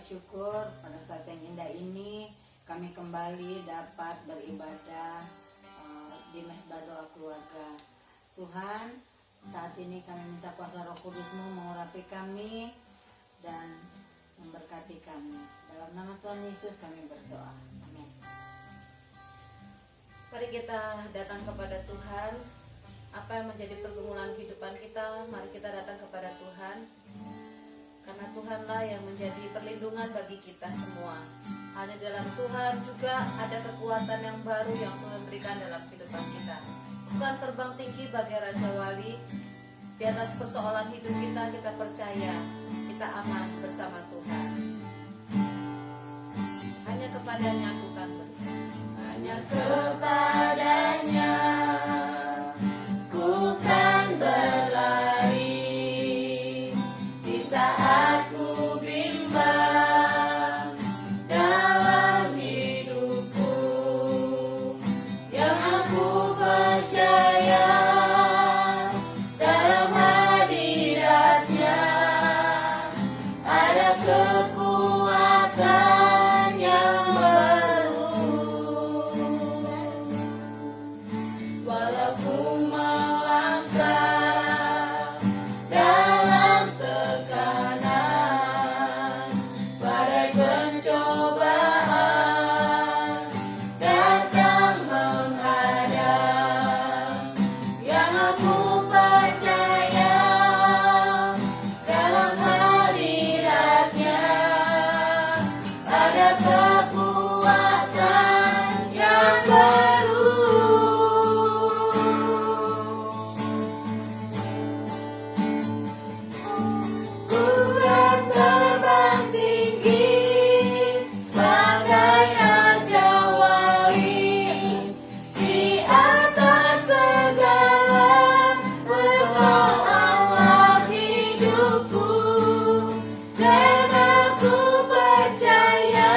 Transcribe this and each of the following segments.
bersyukur pada saat yang indah ini kami kembali dapat beribadah di Mesbah Doa Keluarga. Tuhan, saat ini kami minta kuasa Roh Kudus-Mu mengurapi kami dan memberkati kami. Dalam nama Tuhan Yesus kami berdoa. Amin. Mari kita datang kepada Tuhan. Apa yang menjadi pergumulan kehidupan kita, mari kita datang kepada Tuhan. Karena Tuhanlah yang menjadi perlindungan bagi kita semua. Hanya dalam Tuhan juga ada kekuatan yang baru yang Tuhan berikan dalam kehidupan kita. Tuhan terbang tinggi bagai Raja Wali. Di atas persoalan hidup kita, kita percaya kita aman bersama Tuhan. Hanya kepadanya aku kan berdoa. Hanya kepadanya ku kan berlari di saat ku bimbang dalam hidupku, yang aku percaya dalam hadiratnya ada kekuatan yang baru. Walau ku melangkah dalam tekanan, badai pencobaan datang menghadang, yang aku percaya dalam hadiratnya ada kekuatan yang baru. Ku kan terbang tinggi bagai Raja Wali di atas segala persoalan hidupku, dan aku percaya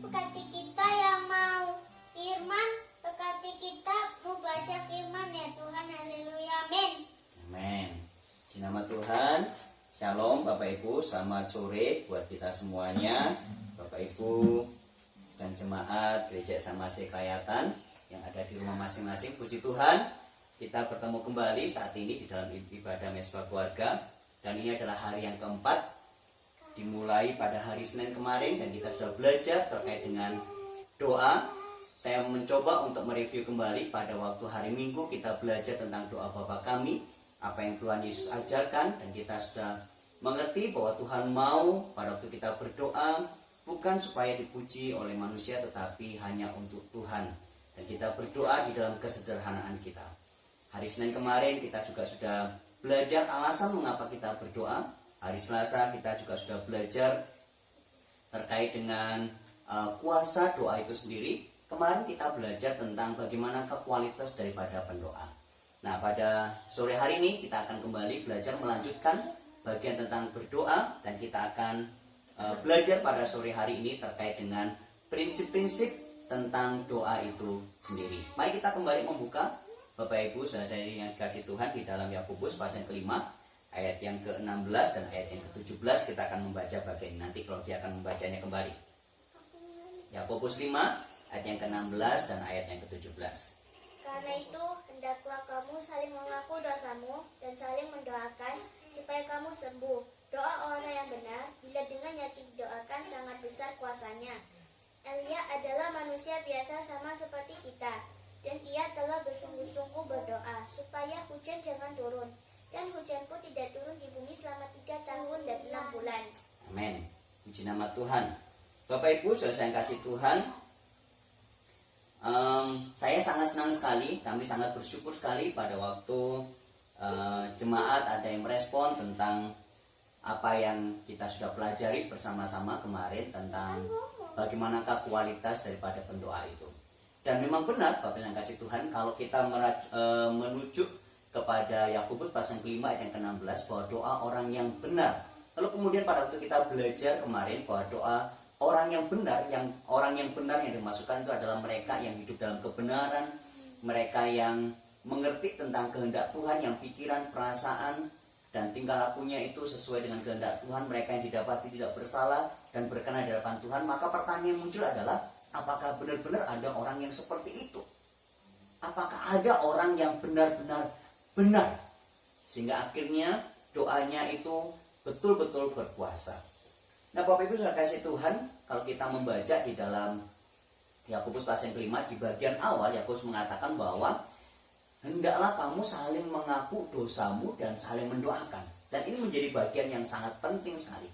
berkati kita yang mau firman, berkati kita mau baca firman ya Tuhan. Haleluya, amin. Amin. Di nama Tuhan. Shalom Bapak Ibu, selamat sore buat kita semuanya. Bapak Ibu dan jemaat Gereja Samase Klayatan yang ada di rumah masing-masing. Puji Tuhan, kita bertemu kembali saat ini di dalam ibadah Mesbah Keluarga. Dan ini adalah hari yang keempat, dimulai pada hari Senin kemarin. Dan kita sudah belajar terkait dengan doa. Saya mencoba untuk mereview kembali pada waktu hari Minggu. Kita belajar tentang doa Bapa Kami, apa yang Tuhan Yesus ajarkan. Dan kita sudah mengerti bahwa Tuhan mau pada waktu kita berdoa bukan supaya dipuji oleh manusia, tetapi hanya untuk Tuhan. Dan kita berdoa di dalam kesederhanaan kita. Hari Senin kemarin kita juga sudah belajar alasan mengapa kita berdoa. Hari Selasa kita juga sudah belajar terkait dengan kuasa doa itu sendiri. Kemarin kita belajar tentang bagaimana kualitas daripada pendoa. Nah, pada sore hari ini kita akan kembali belajar melanjutkan bagian tentang berdoa. Dan kita akan belajar pada sore hari ini terkait dengan prinsip-prinsip tentang doa itu sendiri. Mari kita kembali membuka Bapak Ibu, saudara saya yang dikasih Tuhan, di dalam Yakobus pasal yang kelima, ayat yang ke-16 dan ayat yang ke-17. Kita akan membaca bagian ini. Nanti kalau dia akan membacanya kembali. Yakobus 5 ayat yang ke-16 dan ayat yang ke-17. Karena itu, hendaklah kamu saling mengaku dosamu dan saling mendoakan supaya kamu sembuh. Doa orang yang benar, bila dengannya didoakan, sangat besar kuasanya. Elia adalah manusia biasa sama seperti kita, dan ia telah bersungguh-sungguh berdoa supaya hujan jangan turun, dan hujan pun tidak turun di bumi selama 3 tahun dan 6 bulan. Amin. Puji nama Tuhan. Bapak Ibu, saudara saya yang kasih Tuhan, saya sangat senang sekali, kami sangat bersyukur sekali pada waktu jemaat ada yang merespon tentang apa yang kita sudah pelajari bersama-sama kemarin tentang bagaimanakah kualitas daripada pendoa itu. Dan memang benar Bapak yang kasih Tuhan, kalau kita menuju kepada Yakobus pasal kelima ayat yang ke-16 bahwa doa orang yang benar. Lalu kemudian pada waktu kita belajar kemarin bahwa doa orang yang benar yang dimasukkan itu adalah mereka yang hidup dalam kebenaran, mereka yang mengerti tentang kehendak Tuhan, yang pikiran, perasaan, dan tingkah lakunya itu sesuai dengan kehendak Tuhan, mereka yang didapati tidak bersalah dan berkenan di hadapan Tuhan. Maka pertanyaan yang muncul adalah, apakah benar-benar ada orang yang seperti itu? Apakah ada orang yang benar-benar benar? Sehingga akhirnya doanya itu betul-betul berkuasa. Nah Bapak Ibu sudah kasih Tuhan, kalau kita membaca di dalam Yakobus pasal yang kelima, di bagian awal Yakobus mengatakan bahwa hendaklah kamu saling mengaku dosamu dan saling mendoakan. Dan ini menjadi bagian yang sangat penting sekali.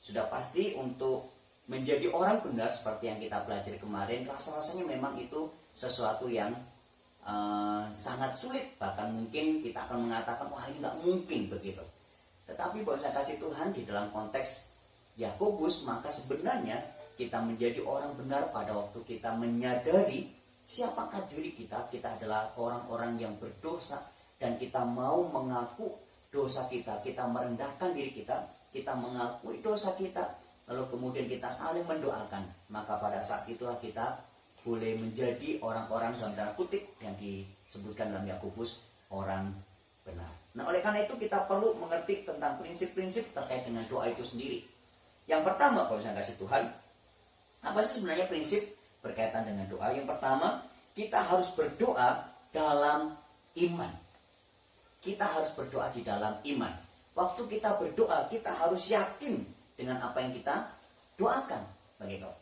Sudah pasti untuk menjadi orang benar seperti yang kita pelajari kemarin, rasa-rasanya memang itu sesuatu yang sangat sulit. Bahkan mungkin kita akan mengatakan, wah ini nggak mungkin begitu. Tetapi bahwa saya kasih Tuhan di dalam konteks Yakobus, maka sebenarnya kita menjadi orang benar pada waktu kita menyadari siapakah diri kita. Kita adalah orang-orang yang berdosa dan kita mau mengaku dosa kita. Kita merendahkan diri kita, kita mengakui dosa kita, lalu kemudian kita saling mendoakan. Maka pada saat itulah kita boleh menjadi orang-orang dalam tanda kutip yang disebutkan dalam Yakobus, orang benar. Nah oleh karena itu kita perlu mengerti tentang prinsip-prinsip terkait dengan doa itu sendiri. Yang pertama, kalau saya kasih Tuhan, apa sih sebenarnya prinsip berkaitan dengan doa? Yang pertama, kita harus berdoa dalam iman. Kita harus berdoa di dalam iman. Waktu kita berdoa, kita harus yakin dengan apa yang kita doakan. Begitu.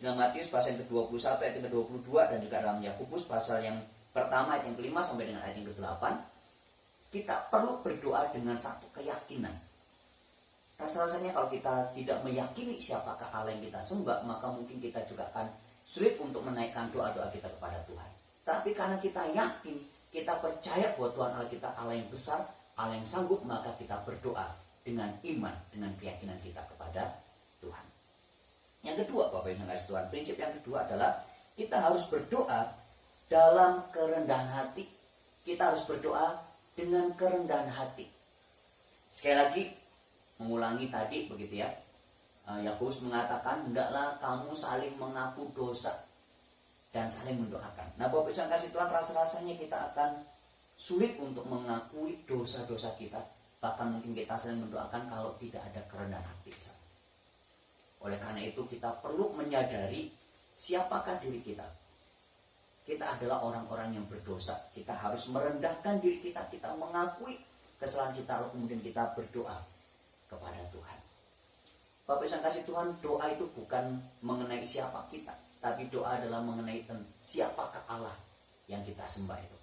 Dalam Matius pasal yang ke-21 ayat yang ke-22 dan juga dalam Yakobus pasal yang pertama ayat yang ke-5 sampai dengan ayat yang ke-8, kita perlu berdoa dengan satu keyakinan. Rasa-rasanya kalau kita tidak meyakini siapakah Allah yang kita sembah, maka mungkin kita juga akan sulit untuk menaikkan doa-doa kita kepada Tuhan. Tapi karena kita yakin, kita percaya bahwa Tuhan Allah kita Allah yang besar, Allah yang sanggup, maka kita berdoa dengan iman, dengan keyakinan kita kepada Tuhan. Yang kedua, Bapak Ibu yang kasih Tuhan, prinsip yang kedua adalah kita harus berdoa dalam kerendahan hati. Kita harus berdoa dengan kerendahan hati. Sekali lagi, mengulangi tadi begitu ya. Yakobus mengatakan, hendaklah kamu saling mengaku dosa dan saling mendoakan. Nah, Bapak Ibu yang kasih Tuhan, rasa-rasanya kita akan sulit untuk mengakui dosa-dosa kita. Bahkan mungkin kita saling mendoakan kalau tidak ada kerendahan hati. Oleh karena itu kita perlu menyadari siapakah diri kita. Kita adalah orang-orang yang berdosa. Kita harus merendahkan diri kita. Kita mengakui kesalahan kita, lalu kemudian kita berdoa kepada Tuhan. Bapak Ibu yang kasih Tuhan, doa itu bukan mengenai siapa kita, tapi doa adalah mengenai siapakah Allah yang kita sembah itu.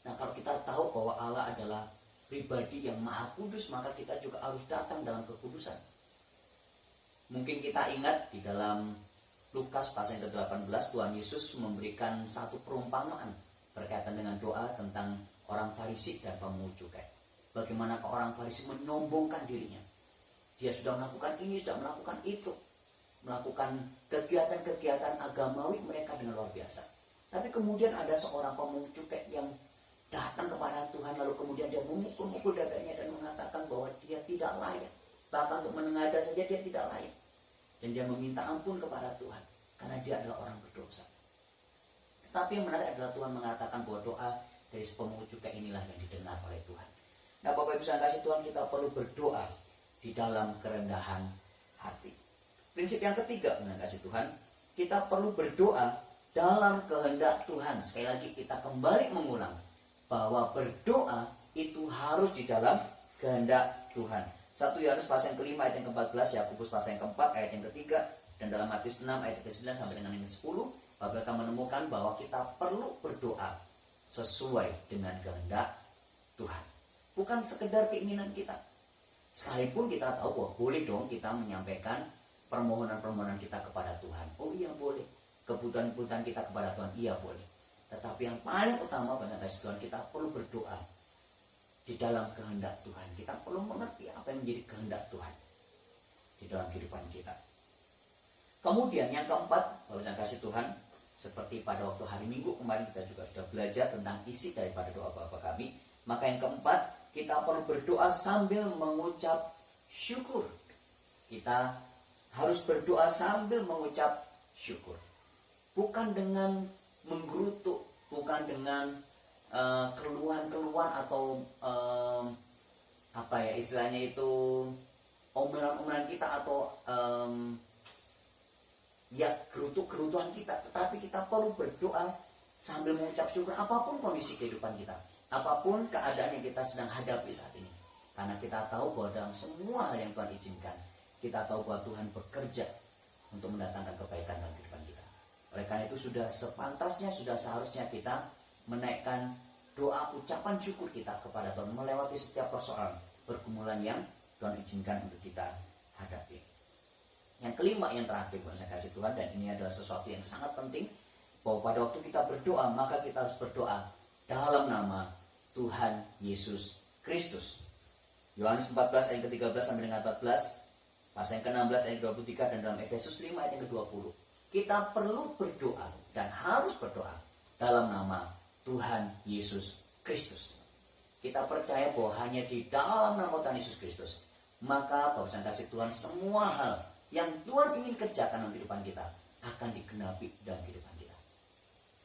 Nah, kalau kita tahu bahwa Allah adalah pribadi yang maha kudus, maka kita juga harus datang dalam kekudusan. Mungkin kita ingat di dalam Lukas pasal yang ke-18, Tuhan Yesus memberikan satu perumpamaan berkaitan dengan doa tentang orang Farisi dan pemungut cukai. Bagaimana orang Farisi menyombongkan dirinya. Dia sudah melakukan ini, sudah melakukan itu, melakukan kegiatan-kegiatan agamawi mereka dengan luar biasa. Tapi kemudian ada seorang pemungut cukai yang datang kepada Tuhan, lalu kemudian dia memukul-mukul dadanya dan mengatakan bahwa dia tidak layak. Bahkan untuk menengadah saja dia tidak layak. Dan dia meminta ampun kepada Tuhan karena dia adalah orang berdosa. Tetapi yang menarik adalah Tuhan mengatakan bahwa doa dari pemungut cukai inilah yang didengar oleh Tuhan. Nah, Bapak Ibu yang kasih Tuhan, kita perlu berdoa di dalam kerendahan hati. Prinsip yang ketiga, yang kasih Tuhan, kita perlu berdoa dalam kehendak Tuhan. Sekali lagi kita kembali mengulang bahwa berdoa itu harus di dalam kehendak Tuhan. 1 Yohanes pasal yang ke-5 ayat yang ke-14, Yakobus pasal yang ke-4 ayat yang ke-3, dan dalam Matius 6 ayat yang ke-9 sampai dengan yang ke-10, Bapak akan menemukan bahwa kita perlu berdoa sesuai dengan kehendak Tuhan. Bukan sekedar keinginan kita. Sekalipun kita tahu bahwa boleh dong kita menyampaikan permohonan-permohonan kita kepada Tuhan. Oh iya boleh. Kebutuhan-kebutuhan kita kepada Tuhan, iya boleh. Tetapi yang paling utama pada kasih Tuhan, kita perlu berdoa di dalam kehendak Tuhan. Kita perlu mengerti apa yang menjadi kehendak Tuhan di dalam kehidupan kita. Kemudian yang keempat, Bapak kasih Tuhan, seperti pada waktu hari Minggu kemarin kita juga sudah belajar tentang isi daripada doa Bapa kami. Maka yang keempat, kita perlu berdoa sambil mengucap syukur. Kita harus berdoa sambil mengucap syukur. Bukan dengan menggerutu, bukan dengan keluhan-keluhan atau istilahnya itu omelan-omelan kita atau gerutu-gerutuan kita. Tetapi kita perlu berdoa sambil mengucap syukur apapun kondisi kehidupan kita. Apapun keadaan yang kita sedang hadapi saat ini. Karena kita tahu bahwa dalam semua hal yang Tuhan izinkan, kita tahu bahwa Tuhan bekerja untuk mendatangkan kebaikan dalam kehidupan kita. Oleh karena itu sudah sepantasnya, sudah seharusnya kita menaikkan doa ucapan syukur kita kepada Tuhan melewati setiap persoalan pergumulan yang Tuhan izinkan untuk kita hadapi. Yang kelima, yang terakhir saya kasih Tuhan, dan ini adalah sesuatu yang sangat penting, bahwa pada waktu kita berdoa, maka kita harus berdoa dalam nama Tuhan Yesus Kristus. Yohanes 14 ayat ke-13 sampai dengan 14, pasal yang ke-16 ayat 23, dan dalam Efesus 5 ayat yang ke-20. Kita perlu berdoa dan harus berdoa dalam nama Tuhan Yesus Kristus. Kita percaya bahwa hanya di dalam nama Tuhan Yesus Kristus, maka Bapak yang kasih Tuhan, semua hal yang Tuhan ingin kerjakan dalam kehidupan kita akan digenapi dalam kehidupan kita.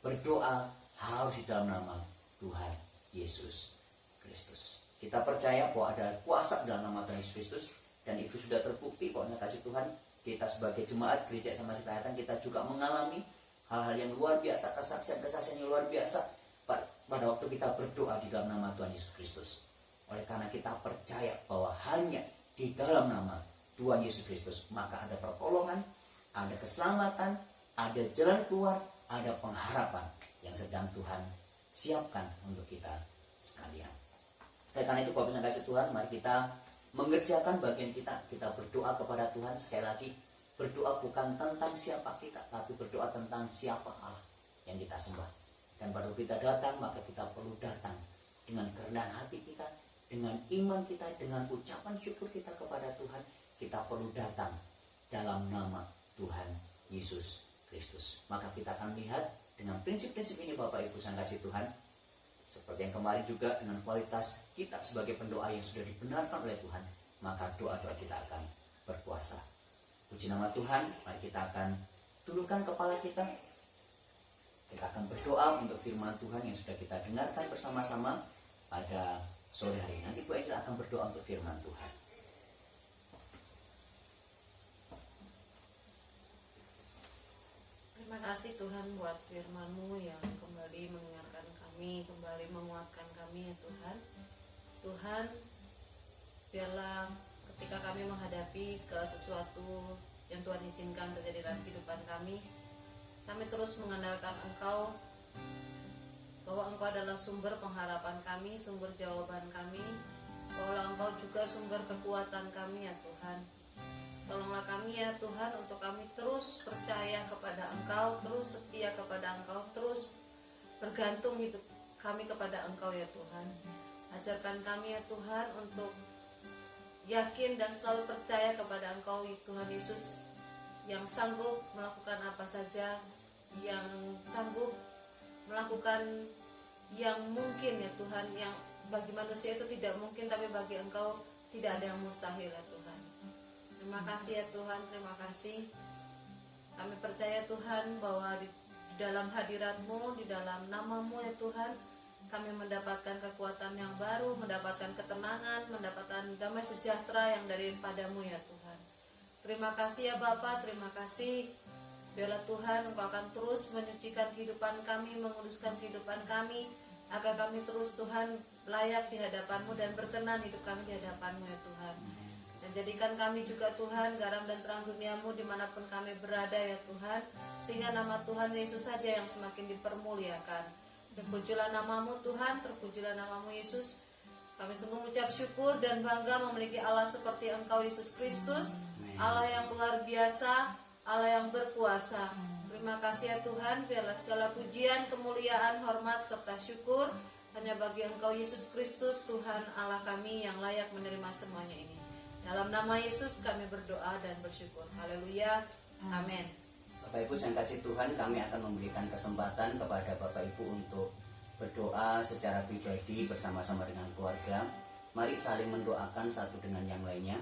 Berdoa harus di dalam nama Tuhan Yesus Kristus. Kita percaya bahwa ada kuasa dalam nama Tuhan Yesus Kristus, dan itu sudah terbukti bahwa kasih Tuhan, kita sebagai jemaat gereja sama Penghayatan, kita juga mengalami hal-hal yang luar biasa, kesaksian-kesaksian yang luar biasa pada waktu kita berdoa di dalam nama Tuhan Yesus Kristus. Oleh karena kita percaya bahwa hanya di dalam nama Tuhan Yesus Kristus maka ada pertolongan, ada keselamatan, ada jalan keluar, ada pengharapan yang sedang Tuhan siapkan untuk kita sekalian. Oleh karena itu Bapak yang kasih Tuhan, mari kita mengerjakan bagian kita. Kita berdoa kepada Tuhan. Sekali lagi, berdoa bukan tentang siapa kita, tapi berdoa tentang siapa Allah yang kita sembah. Dan pada waktu kita datang, maka kita perlu datang dengan kerendahan hati kita, dengan iman kita, dengan ucapan syukur kita kepada Tuhan. Kita perlu datang dalam nama Tuhan Yesus Kristus. Maka kita akan lihat dengan prinsip-prinsip ini Bapak Ibu yang kasih Tuhan, seperti yang kemarin juga, dengan kualitas kita sebagai pendoa yang sudah dibenarkan oleh Tuhan, maka doa-doa kita akan berkuasa. Puji nama Tuhan, mari kita akan tundukkan kepala kita. Kita akan berdoa untuk firman Tuhan yang sudah kita dengarkan bersama-sama pada sore hari. Nanti Bu Angel akan berdoa untuk firman Tuhan. Terima kasih Tuhan buat firman-Mu yang kembali mengingatkan kami, kembali menguatkan kami ya Tuhan. Tuhan, biarlah ketika kami menghadapi segala sesuatu yang Tuhan izinkan terjadi dalam kehidupan kami terus mengandalkan Engkau, bahwa Engkau adalah sumber pengharapan kami, sumber jawaban kami, bahwa Engkau juga sumber kekuatan kami ya Tuhan. Tolonglah kami ya Tuhan untuk kami terus percaya kepada Engkau, terus setia kepada Engkau, terus bergantung hidup kami kepada Engkau ya Tuhan. Ajarkan kami ya Tuhan untuk yakin dan selalu percaya kepada Engkau Tuhan Yesus, yang sanggup melakukan apa saja, yang sanggup melakukan yang mungkin ya Tuhan, yang bagi manusia itu tidak mungkin, tapi bagi Engkau tidak ada yang mustahil ya Tuhan. Terima kasih ya Tuhan, terima kasih. Kami percaya Tuhan bahwa di dalam hadirat-Mu, di dalam nama-Mu ya Tuhan, kami mendapatkan kekuatan yang baru, mendapatkan ketenangan, mendapatkan damai sejahtera yang daripada-Mu ya Tuhan. Terima kasih ya Bapa, terima kasih. Biarlah Tuhan Engkau akan terus menyucikan kehidupan kami, menguduskan kehidupan kami, agar kami terus Tuhan layak di hadapan-Mu dan berkenan hidup kami di hadapan-Mu ya Tuhan. Dan jadikan kami juga Tuhan garam dan terang dunia-Mu dimanapun kami berada ya Tuhan, sehingga nama Tuhan Yesus saja yang semakin dipermuliakan. Terpujilah nama-Mu Tuhan, terpujilah nama-Mu Yesus. Kami sungguh mengucap syukur dan bangga memiliki Allah seperti Engkau Yesus Kristus, Allah yang luar biasa, Allah yang berkuasa. Terima kasih ya Tuhan, biarlah segala pujian, kemuliaan, hormat, serta syukur hanya bagi Engkau Yesus Kristus, Tuhan Allah kami yang layak menerima semuanya ini. Dalam nama Yesus kami berdoa dan bersyukur. Haleluya, amin. Bapak Ibu yang kasih Tuhan, kami akan memberikan kesempatan kepada Bapak Ibu untuk berdoa secara pribadi bersama-sama dengan keluarga. Mari saling mendoakan satu dengan yang lainnya.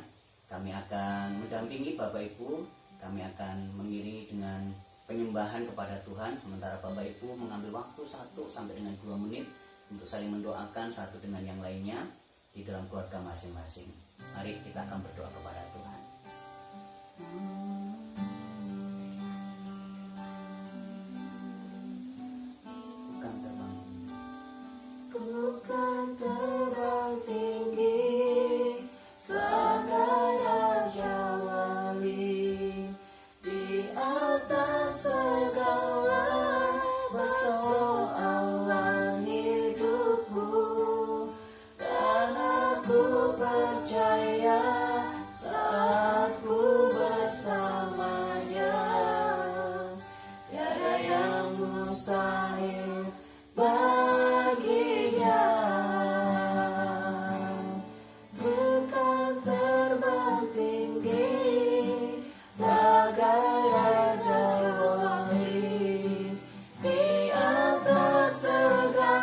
Kami akan mendampingi Bapak Ibu, kami akan mengiringi dengan penyembahan kepada Tuhan, sementara Bapak Ibu mengambil waktu 1 sampai dengan 2 menit untuk saling mendoakan satu dengan yang lainnya di dalam keluarga masing-masing. Mari kita akan berdoa kepada Tuhan. Bukan terbang, bukan terbang tinggi bagai raja wali, di atas segala persoalan hidupku, dan aku percaya saat ku bersamanya, tiada yang mustahil bagi Dia. Bukan terbang tinggi bagai raja wali, di atas segala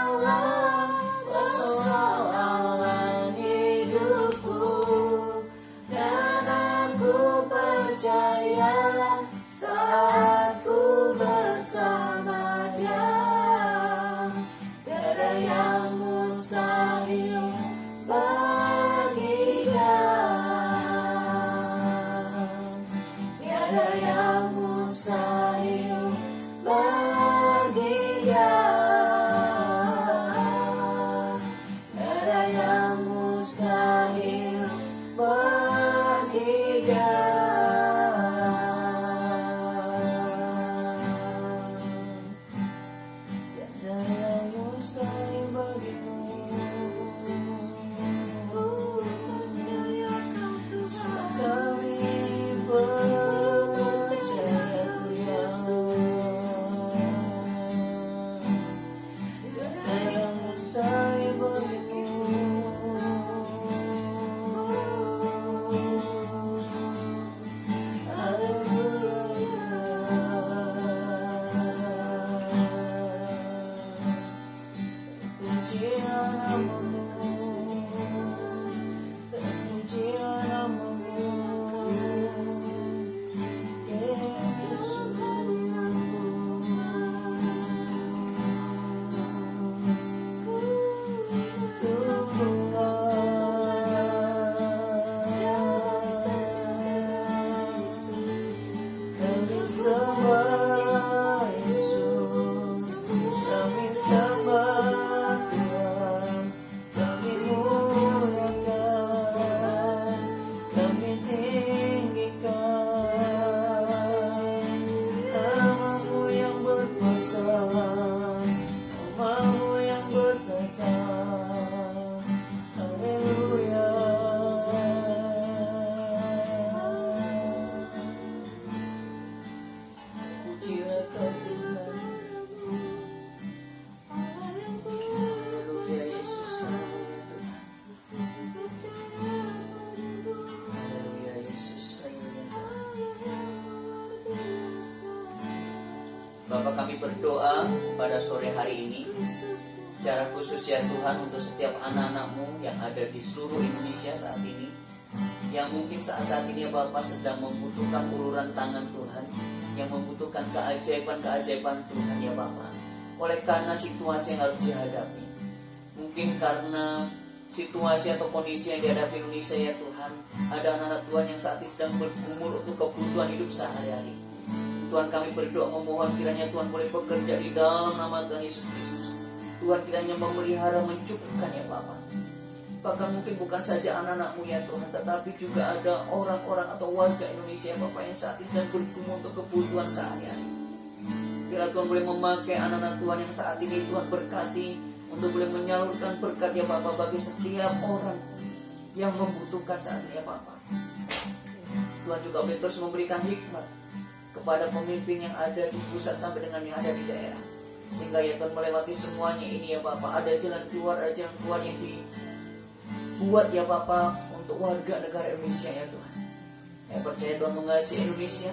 sembah Yesus, kami sembah Tuhan, kami muliakan, kami tinggikan nama-Mu yang berkuasa, nama-Mu yang bertata. Haleluya. Pujilah Kau Tuhan. Haleluya Yesus, haleluya Tuhan. Haleluya Yesus, haleluya Tuhan. Bapak, kami berdoa pada sore hari ini secara khusus ya Tuhan untuk setiap anak-anak-Mu yang ada di seluruh Indonesia saat ini, yang mungkin saat ini ya Bapak sedang membutuhkan uluran tangan Tuhan, yang membutuhkan keajaiban-keajaiban Tuhan ya Bapak, oleh karena situasi yang harus dihadapi, mungkin karena situasi atau kondisi yang dihadapi Indonesia ya Tuhan, ada anak-anak Tuhan yang saat ini sedang bergumul untuk kebutuhan hidup sehari-hari. Tuhan, kami berdoa memohon kiranya Tuhan boleh bekerja di dalam nama Tuhan Yesus Kristus. Tuhan kiranya memelihara, mencukupkan ya Bapak. Bahkan mungkin bukan saja anak-anak-Mu ya Tuhan, tetapi juga ada orang-orang atau warga Indonesia ya Bapak yang saat ini sedang bergumul untuk kebutuhan sehari-hari. Bila Tuhan boleh memakai anak-anak Tuhan yang saat ini Tuhan berkati untuk boleh menyalurkan berkat ya Bapak bagi setiap orang yang membutuhkan saat ini ya Bapak. Tuhan juga boleh terus memberikan hikmat kepada pemimpin yang ada di pusat sampai dengan yang ada di daerah, sehingga ya Tuhan melewati semuanya ini ya Bapak, ada jalan keluar yang dibuat ya Bapak untuk warga negara Indonesia ya Tuhan. Saya percaya Tuhan mengasihi Indonesia,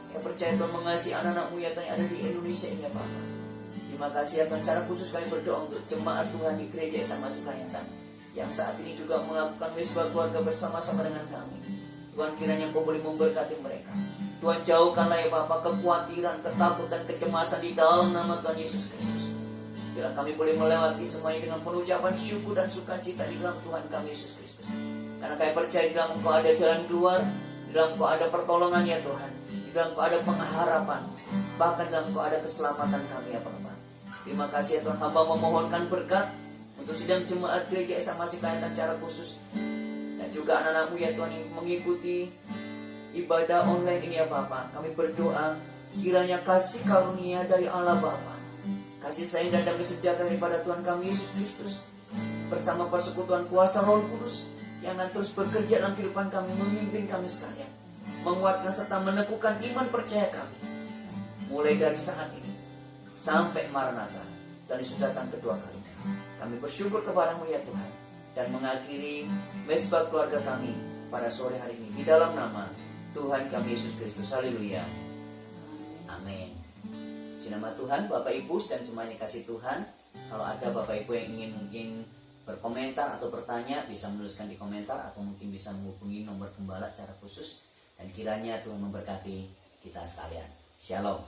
saya percaya Tuhan mengasihi anak-anak-Mu ya Tuhan yang ada di Indonesia ini ya Bapak. Terima kasih ya Tuhan. Secara khusus kami berdoa untuk jemaat Tuhan di gereja SMA Sekayatan yang saat ini juga melakukan misbah keluarga bersama-sama dengan kami. Tuhan, kiranya Kau boleh memberkati mereka. Tuhan, jauhkanlah ya Bapak kekhawatiran, ketakutan, kecemasan di dalam nama Tuhan Yesus Kristus. Bila kami boleh melewati semuanya dengan penuh ucapan syukur dan sukacita di dalam Tuhan kami Yesus Kristus. Karena kami percaya di dalam Engkau ada jalan keluar, di dalam Engkau ada pertolongan ya Tuhan, di dalam Engkau ada pengharapan, bahkan di dalam Engkau ada keselamatan kami ya Bapak. Terima kasih ya Tuhan, hamba memohonkan berkat untuk sidang jemaat gereja SMA Sekayatan secara khusus, dan juga anak-anak-Mu ya Tuhan yang mengikuti ibadah online ini ya Bapa. Kami berdoa kiranya kasih karunia dari Allah Bapa, kasih sayang dan damai sejahtera daripada Tuhan kami Yesus Kristus bersama persekutuan kuasa Roh Kudus yang akan terus bekerja dalam kehidupan kami, memimpin kami sekalian, menguatkan serta meneguhkan iman percaya kami mulai dari saat ini sampai Maranatha dan Yesus datang kedua kalinya. Kami bersyukur kepada-Mu ya Tuhan, dan mengakhiri mesbah keluarga kami pada sore hari ini di dalam nama Tuhan kami Yesus Kristus. Haleluya. Amin. Di nama Tuhan, Bapak Ibu dan jemaat yang kasih Tuhan, kalau ada Bapak Ibu yang ingin mungkin berkomentar atau bertanya, bisa menuliskan di komentar atau mungkin bisa menghubungi nomor gembala secara khusus, dan kiranya Tuhan memberkati kita sekalian. Shalom.